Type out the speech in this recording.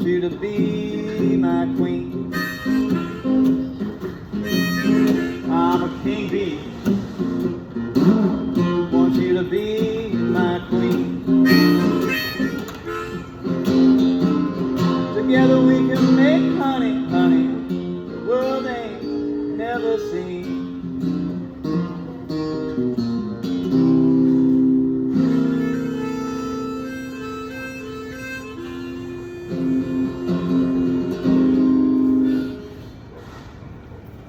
Want you to be my queen. I'm a king bee. Want you to be my queen. Together we can make honey, honey, the world ain't never seen.